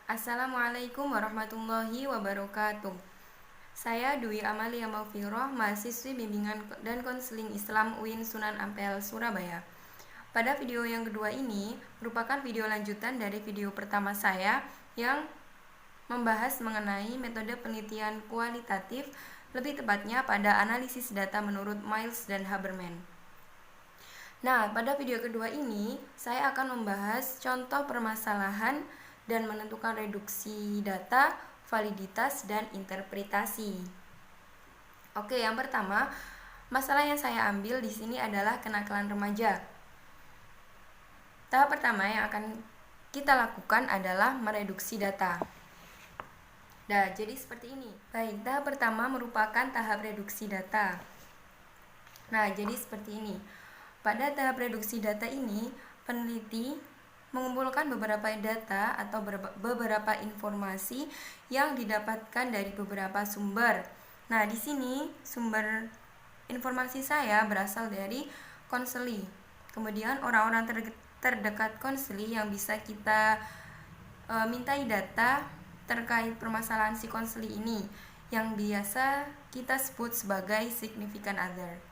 Assalamualaikum warahmatullahi wabarakatuh. Saya Dwi Amalia Maufiroh, mahasiswi bimbingan dan konseling Islam UIN Sunan Ampel, Surabaya. Pada video yang kedua ini merupakan video lanjutan dari video pertama saya yang membahas mengenai metode penelitian kualitatif, lebih tepatnya pada analisis data menurut Miles dan Haberman. Nah, pada video kedua ini saya akan membahas contoh permasalahan dan menentukan reduksi data, validitas, dan interpretasi. Oke, yang pertama, masalah yang saya ambil di sini adalah kenakalan remaja. Tahap pertama yang akan kita lakukan adalah mereduksi data. Nah, jadi seperti ini. Baik, tahap pertama merupakan tahap reduksi data. Nah, jadi seperti ini. Pada tahap reduksi data ini, peneliti mengumpulkan beberapa data atau beberapa informasi yang didapatkan dari beberapa sumber. Nah, di sini sumber informasi saya berasal dari konseli. Kemudian orang-orang terdekat konseli yang bisa kita mintai data terkait permasalahan si konseli ini, yang biasa kita sebut sebagai significant other.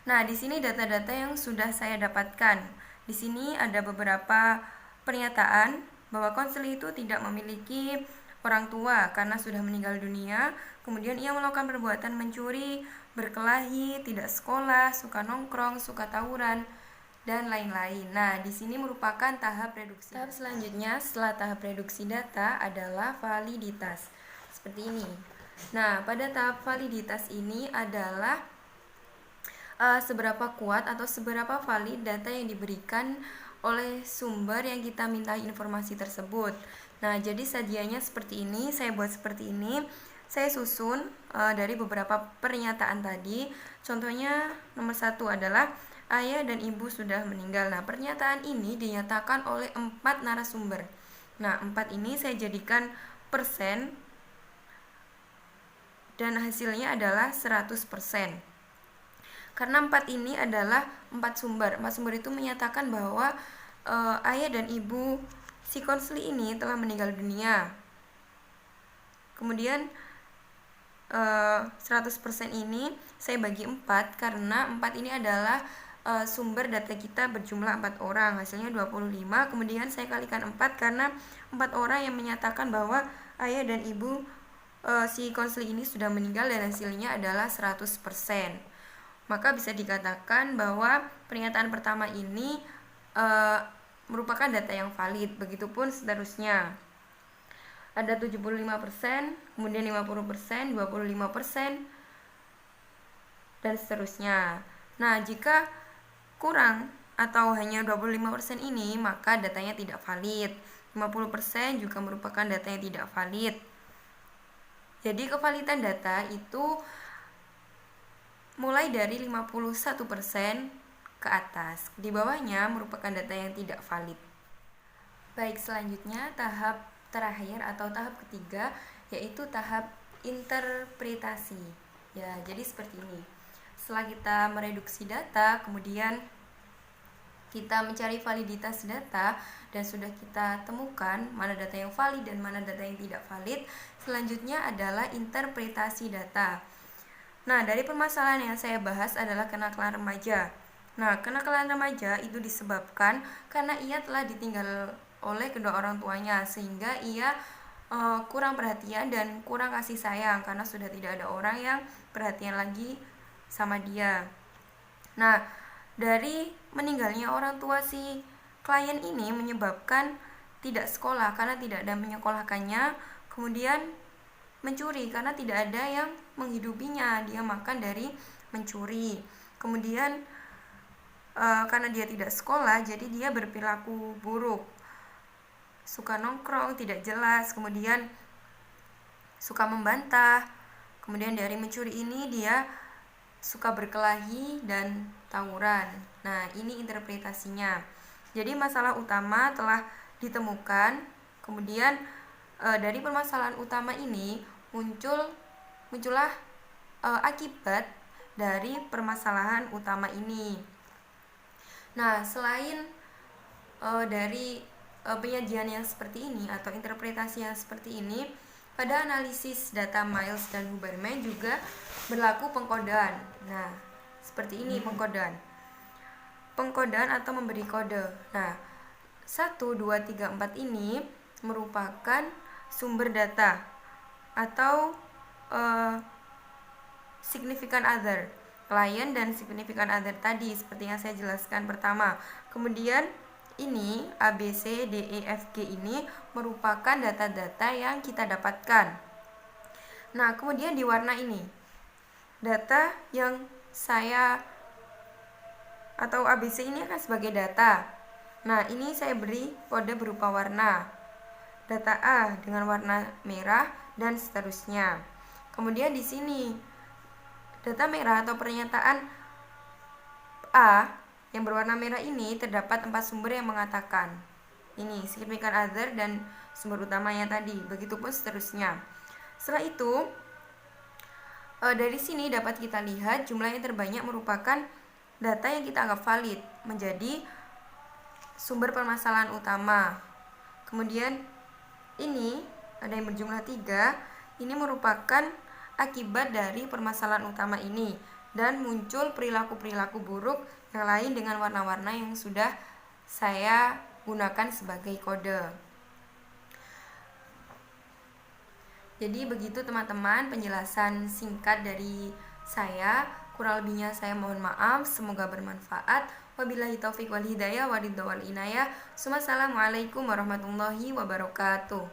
Nah, di sini data-data yang sudah saya dapatkan. Di sini ada beberapa pernyataan bahwa konseli itu tidak memiliki orang tua karena sudah meninggal dunia. Kemudian ia melakukan perbuatan mencuri, berkelahi, tidak sekolah, suka nongkrong, suka tawuran, dan lain-lain. Nah, di sini merupakan tahap reduksi. Tahap selanjutnya setelah tahap reduksi data adalah validitas. Seperti ini. Nah, pada tahap validitas ini adalah seberapa kuat atau seberapa valid data yang diberikan oleh sumber yang kita minta informasi tersebut. Nah, jadi sajiannya seperti ini, saya buat seperti ini. Saya susun dari beberapa pernyataan tadi. Contohnya nomor 1 adalah ayah dan ibu sudah meninggal. Nah, pernyataan ini dinyatakan oleh 4 narasumber. Nah, 4 ini saya jadikan persen dan hasilnya adalah 100%. Karena 4 ini adalah 4 sumber. 4 sumber itu menyatakan bahwa ayah dan ibu si konseli ini telah meninggal dunia. Kemudian 100% ini saya bagi 4 karena 4 ini adalah sumber data kita berjumlah 4 orang, hasilnya 25. Kemudian saya kalikan 4 karena 4 orang yang menyatakan bahwa ayah dan ibu si konseli ini sudah meninggal dan hasilnya adalah 100%. Maka bisa dikatakan bahwa pernyataan pertama ini merupakan data yang valid. Begitupun seterusnya. Ada 75%, kemudian 50%, 25%, dan seterusnya. Nah, jika kurang atau hanya 25% ini, maka datanya tidak valid. 50% juga merupakan data yang tidak valid. Jadi kevalidan data itu mulai dari 51% ke atas. Di bawahnya merupakan data yang tidak valid. Baik, selanjutnya tahap terakhir atau tahap ketiga yaitu tahap interpretasi. Ya, jadi seperti ini. Setelah kita mereduksi data, kemudian kita mencari validitas data dan sudah kita temukan mana data yang valid dan mana data yang tidak valid, selanjutnya adalah interpretasi data. Nah, dari permasalahan yang saya bahas adalah kenakalan remaja. Nah, kenakalan remaja itu disebabkan karena ia telah ditinggal oleh kedua orang tuanya, sehingga ia kurang perhatian dan kurang kasih sayang karena sudah tidak ada orang yang perhatian lagi sama dia. Nah, dari meninggalnya orang tua si klien ini menyebabkan tidak sekolah karena tidak ada menyekolahkannya, kemudian mencuri karena tidak ada yang menghidupinya, dia makan dari mencuri. Kemudian karena dia tidak sekolah, jadi dia berperilaku buruk, suka nongkrong, tidak jelas, kemudian suka membantah. Kemudian dari mencuri ini dia suka berkelahi dan tawuran. Nah, ini interpretasinya. Jadi masalah utama telah ditemukan, kemudian dari permasalahan utama ini muncullah akibat dari permasalahan utama ini. Nah, selain dari penyajian yang seperti ini atau interpretasi yang seperti ini, pada analisis data Miles dan Huberman juga berlaku pengkodean. Nah, seperti ini pengkodean. Pengkodean atau memberi kode. Nah, 1, 2, 3, 4 ini merupakan sumber data atau significant other, client dan significant other tadi seperti yang saya jelaskan pertama. Kemudian ini A, B, C, D, E, F, G ini merupakan data-data yang kita dapatkan. Nah, kemudian di warna ini data yang saya atau ABC ini akan sebagai data. Nah, ini saya beri kode berupa warna. Data A dengan warna merah dan seterusnya. Kemudian di sini data merah atau pernyataan A yang berwarna merah ini terdapat 4 sumber yang mengatakan ini significant other dan sumber utamanya tadi, begitupun seterusnya. Setelah itu dari sini dapat kita lihat jumlah yang terbanyak merupakan data yang kita anggap valid menjadi sumber permasalahan utama. Kemudian ini ada yang berjumlah 3, ini merupakan akibat dari permasalahan utama ini dan muncul perilaku-perilaku buruk yang lain dengan warna-warna yang sudah saya gunakan sebagai kode. Jadi begitu teman-teman penjelasan singkat dari saya. Kurang lebihnya saya mohon maaf, semoga bermanfaat. Wabillahi taufiq wal hidayah, waridho wal inayah. Assalamualaikum warahmatullahi wabarakatuh.